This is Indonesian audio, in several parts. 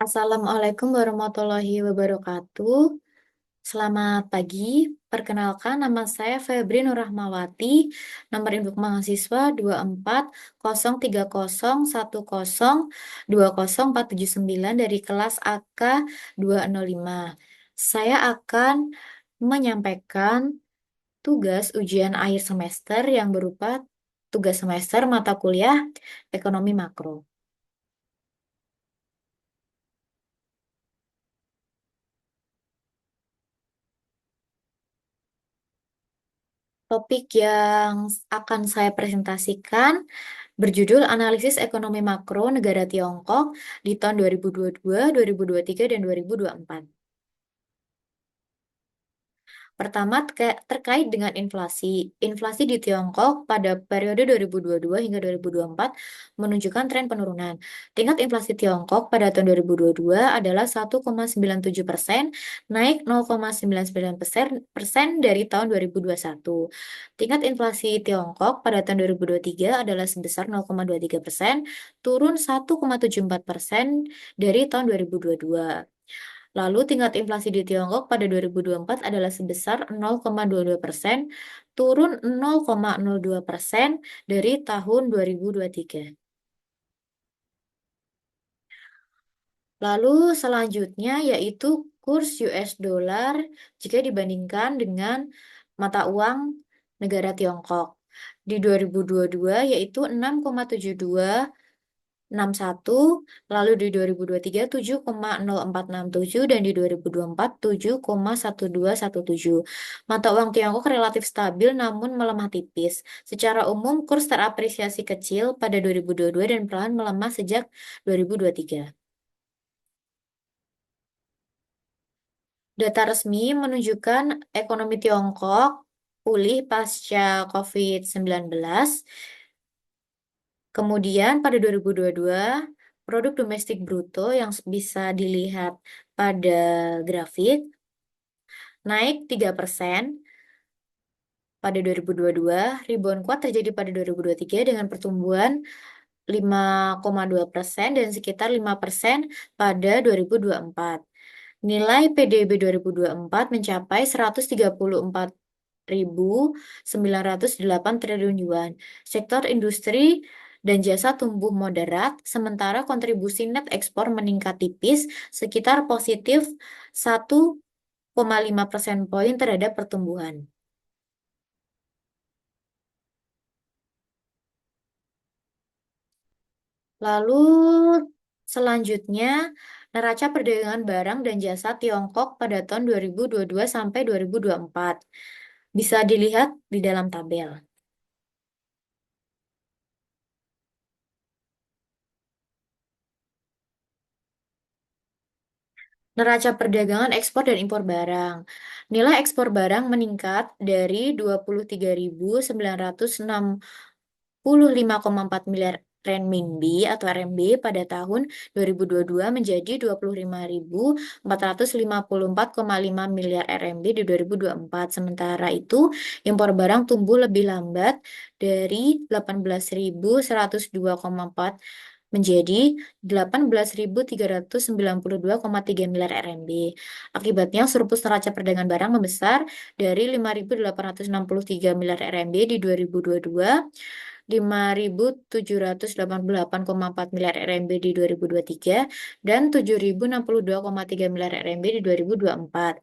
Assalamualaikum warahmatullahi wabarakatuh. Selamat pagi. Perkenalkan, nama saya Febri Nurrahmawati. Nomor induk mahasiswa 240301020479 dari kelas AK 205. Saya akan menyampaikan tugas ujian akhir semester yang berupa tugas semester mata kuliah Ekonomi Makro. Topik yang akan saya presentasikan berjudul Analisis Ekonomi Makro Negara Tiongkok di tahun 2022, 2023, dan 2024. Pertama, terkait dengan inflasi. Inflasi di Tiongkok pada periode 2022 hingga 2024 menunjukkan tren penurunan. Tingkat inflasi Tiongkok pada tahun 2022 adalah 1,97%, naik 0,99% dari tahun 2021. Tingkat inflasi Tiongkok pada tahun 2023 adalah sebesar 0,23%, turun 1,74% dari tahun 2022. Lalu tingkat inflasi di Tiongkok pada 2024 adalah sebesar 0,22%, turun 0,02% dari tahun 2023. Lalu selanjutnya yaitu kurs US dollar jika dibandingkan dengan mata uang negara Tiongkok. Di 2022 yaitu 6,7261, lalu di 2023 7,0467, dan di 2024 7,1217. Mata uang Tiongkok relatif stabil namun melemah tipis. Secara umum kurs terapresiasi kecil pada 2022 dan perlahan melemah sejak 2023. Data resmi menunjukkan ekonomi Tiongkok pulih pasca COVID-19. Kemudian pada 2022, produk domestik bruto yang bisa dilihat pada grafik naik 3% pada 2022. Rebound kuat terjadi pada 2023 dengan pertumbuhan 5,2% dan sekitar 5% pada 2024. Nilai PDB 2024 mencapai 134.908 triliun yuan. Sektor industri dan jasa tumbuh moderat, sementara kontribusi net ekspor meningkat tipis sekitar positif 1,5% terhadap pertumbuhan. Lalu selanjutnya neraca perdagangan barang dan jasa Tiongkok pada tahun 2022 sampai 2024. Bisa dilihat di dalam tabel. Neraca perdagangan ekspor dan impor barang. Nilai ekspor barang meningkat dari 23.965,4 miliar renminbi atau RMB pada tahun 2022 menjadi 25.454,5 miliar RMB di 2024. Sementara itu, impor barang tumbuh lebih lambat dari 18.102,4 menjadi 18.392,3 miliar RMB. Akibatnya, surplus neraca perdagangan barang membesar dari 5.863 miliar RMB di 2022, 5.788,4 miliar RMB di 2023, dan 7.062,3 miliar RMB di 2024.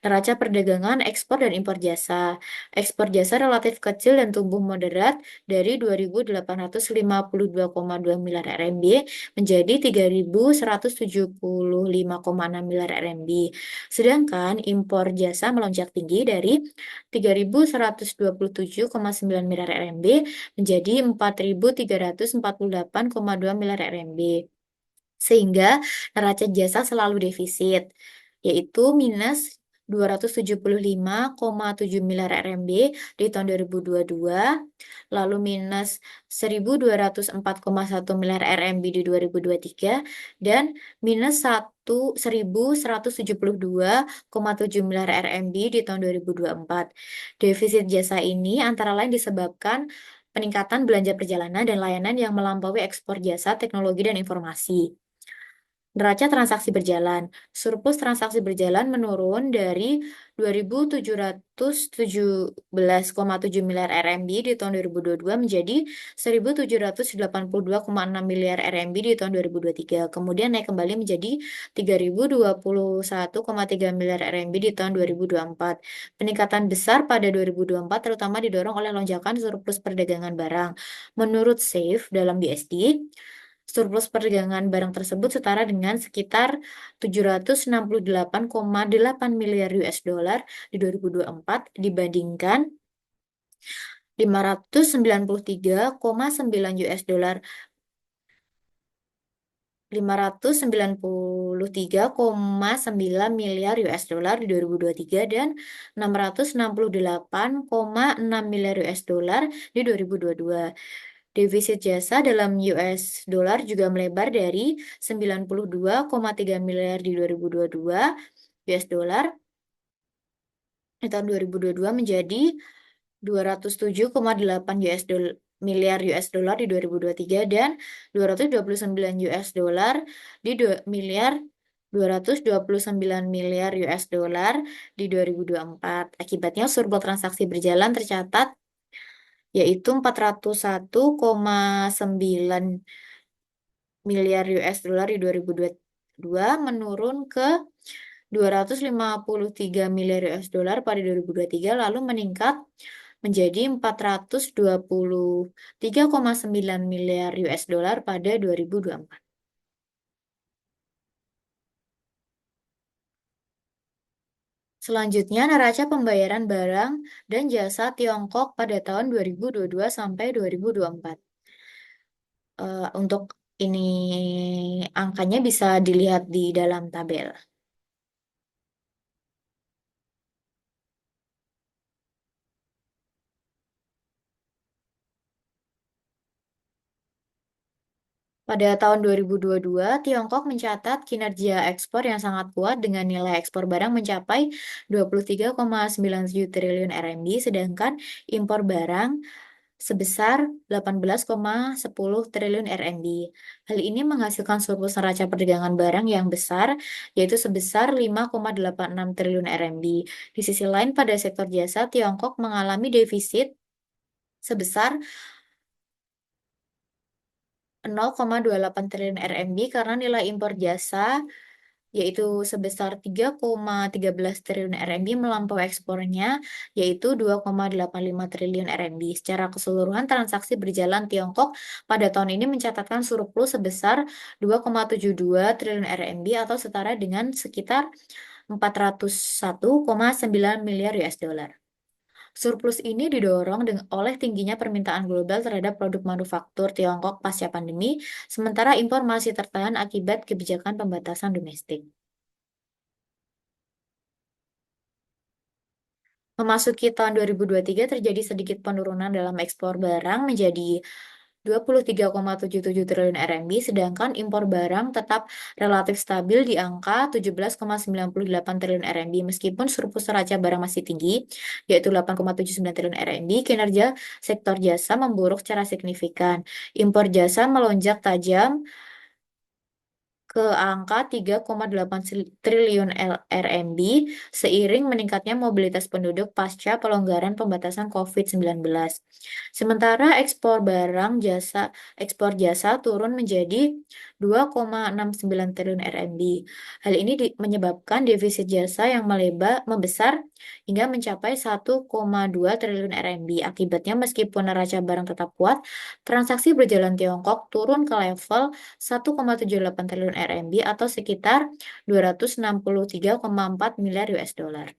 Neraca perdagangan ekspor dan impor jasa. Ekspor jasa relatif kecil dan tumbuh moderat dari 2.852,2 miliar RMB menjadi 3.175,6 miliar RMB. Sedangkan impor jasa melonjak tinggi dari 3.127,9 miliar RMB menjadi 4.348,2 miliar RMB. Sehingga neraca jasa selalu defisit, yaitu minus 275,7 miliar RMB di tahun 2022, lalu minus 1.204,1 miliar RMB di 2023, dan minus 1.172,7 miliar RMB di tahun 2024. Defisit jasa ini antara lain disebabkan peningkatan belanja perjalanan dan layanan yang melampaui ekspor jasa, teknologi, dan informasi. Neraca transaksi berjalan. Surplus transaksi berjalan menurun dari 2.717,7 miliar RMB di tahun 2022 menjadi 1.782,6 miliar RMB di tahun 2023. Kemudian naik kembali menjadi 3.021,3 miliar RMB di tahun 2024. Peningkatan besar pada 2024 terutama didorong oleh lonjakan surplus perdagangan barang. Menurut SAFE dalam BSD, surplus perdagangan barang tersebut setara dengan sekitar 768,8 miliar US dollar di 2024 dibandingkan 593,9 US dollar 593,9 miliar US dollar di 2023 dan 668,6 miliar US dollar di 2022. Defisit jasa dalam US dollar juga melebar dari 92,3 miliar di 2022 US dollar di tahun 2022 menjadi 207,8 miliar US dollar di 2023 dan 229 US dollar di 229 miliar US dollar di 2024. Akibatnya surplus transaksi berjalan tercatat yaitu 401,9 miliar US dollar di 2022 menurun ke 253 miliar US dollar pada 2023 lalu meningkat menjadi 423,9 miliar US dollar pada 2024. Selanjutnya, neraca pembayaran barang dan jasa Tiongkok pada tahun 2022 sampai 2024. Untuk ini angkanya bisa dilihat di dalam tabel. Pada tahun 2022, Tiongkok mencatat kinerja ekspor yang sangat kuat dengan nilai ekspor barang mencapai 23,97 triliun RMB, sedangkan impor barang sebesar 18,10 triliun RMB. Hal ini menghasilkan surplus neraca perdagangan barang yang besar, yaitu sebesar 5,86 triliun RMB. Di sisi lain, pada sektor jasa, Tiongkok mengalami defisit sebesar 0,28 triliun RMB karena nilai impor jasa yaitu sebesar 3,13 triliun RMB melampaui ekspornya yaitu 2,85 triliun RMB. Secara keseluruhan transaksi berjalan Tiongkok pada tahun ini mencatatkan surplus sebesar 2,72 triliun RMB atau setara dengan sekitar 401,9 miliar US dollar. Surplus ini didorong oleh tingginya permintaan global terhadap produk manufaktur Tiongkok pasca pandemi, sementara impor masih tertahan akibat kebijakan pembatasan domestik. Memasuki tahun 2023 terjadi sedikit penurunan dalam ekspor barang menjadi 23,77 triliun RMB, sedangkan impor barang tetap relatif stabil di angka 17,98 triliun RMB. Meskipun surplus neraca barang masih tinggi, yaitu 8,79 triliun RMB, kinerja sektor jasa memburuk secara signifikan. Impor jasa melonjak tajam ke angka 3,8 triliun RMB seiring meningkatnya mobilitas penduduk pasca pelonggaran pembatasan COVID-19. Sementara ekspor jasa turun menjadi 2,69 triliun RMB. Hal ini menyebabkan defisit jasa yang membesar hingga mencapai 1,2 triliun RMB. Akibatnya meskipun neraca barang tetap kuat, transaksi berjalan Tiongkok turun ke level 1,78 triliun RMB atau sekitar 263,4 miliar US dollar.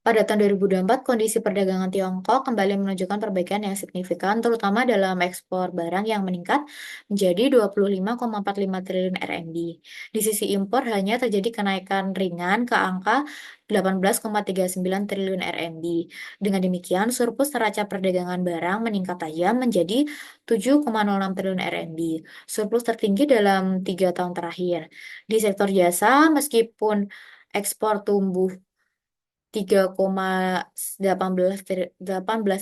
Pada tahun 2024, kondisi perdagangan Tiongkok kembali menunjukkan perbaikan yang signifikan, terutama dalam ekspor barang yang meningkat menjadi 25,45 triliun RMB. Di sisi impor hanya terjadi kenaikan ringan ke angka 18,39 triliun RMB. Dengan demikian, surplus neraca perdagangan barang meningkat tajam menjadi 7,06 triliun RMB, surplus tertinggi dalam 3 tahun terakhir. Di sektor jasa, meskipun ekspor tumbuh 3,18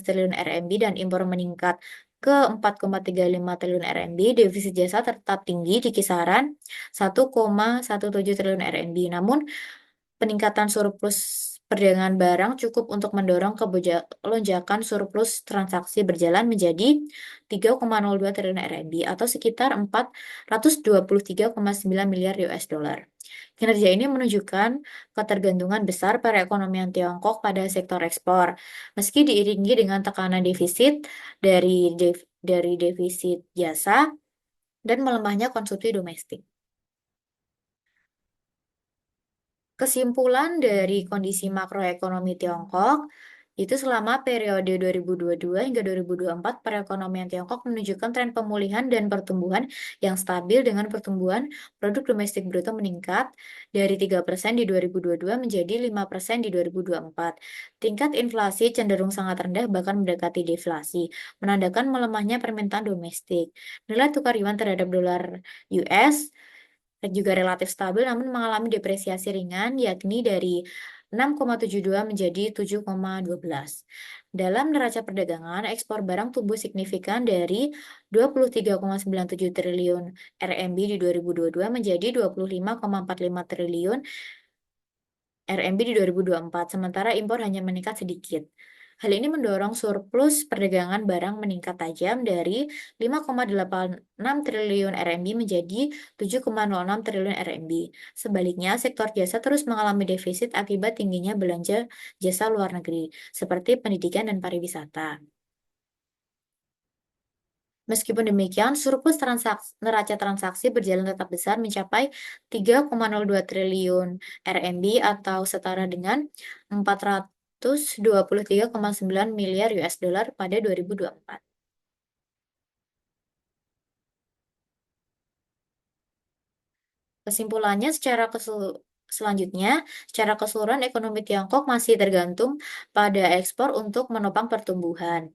triliun RMB dan impor meningkat ke 4,35 triliun RMB, defisit jasa tetap tinggi di kisaran 1,17 triliun RMB. Namun, peningkatan surplus perdagangan barang cukup untuk mendorong lonjakan surplus transaksi berjalan menjadi 3,02 triliun RMB atau sekitar 423,9 miliar US dollar. Kinerja ini menunjukkan ketergantungan besar perekonomian Tiongkok pada sektor ekspor, meski diiringi dengan tekanan defisit dari defisit jasa dan melemahnya konsumsi domestik. Kesimpulan dari kondisi makroekonomi Tiongkok itu selama periode 2022 hingga 2024 perekonomian Tiongkok menunjukkan tren pemulihan dan pertumbuhan yang stabil dengan pertumbuhan produk domestik bruto meningkat dari 3% di 2022 menjadi 5% di 2024. Tingkat inflasi cenderung sangat rendah bahkan mendekati deflasi, menandakan melemahnya permintaan domestik. Nilai tukar yuan terhadap dolar US juga relatif stabil namun mengalami depresiasi ringan yakni dari 6,72 menjadi 7,12. Dalam neraca perdagangan, ekspor barang tumbuh signifikan dari 23,97 triliun RMB di 2022 menjadi 25,45 triliun RMB di 2024, sementara impor hanya meningkat sedikit. Hal ini mendorong surplus perdagangan barang meningkat tajam dari 5,86 triliun RMB menjadi 7,06 triliun RMB. Sebaliknya, sektor jasa terus mengalami defisit akibat tingginya belanja jasa luar negeri, seperti pendidikan dan pariwisata. Meskipun demikian, surplus neraca transaksi berjalan tetap besar mencapai 3,02 triliun RMB atau setara dengan 423,9 miliar US dollar pada 2024. Kesimpulannya, selanjutnya, secara keseluruhan ekonomi Tiongkok masih tergantung pada ekspor untuk menopang pertumbuhan.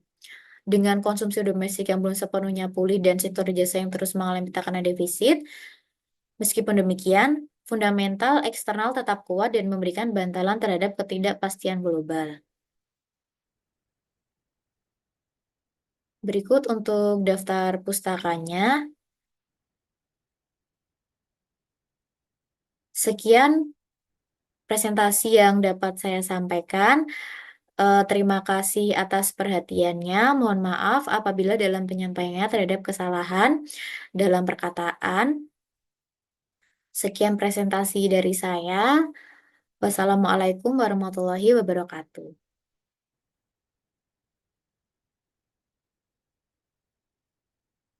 Dengan konsumsi domestik yang belum sepenuhnya pulih dan sektor jasa yang terus mengalami tekanan defisit, meskipun demikian, fundamental eksternal tetap kuat dan memberikan bantalan terhadap ketidakpastian global. Berikut untuk daftar pustakanya. Sekian presentasi yang dapat saya sampaikan. Terima kasih atas perhatiannya. Mohon maaf apabila dalam penyampaiannya terhadap kesalahan dalam perkataan. Sekian presentasi dari saya. Wassalamualaikum warahmatullahi wabarakatuh.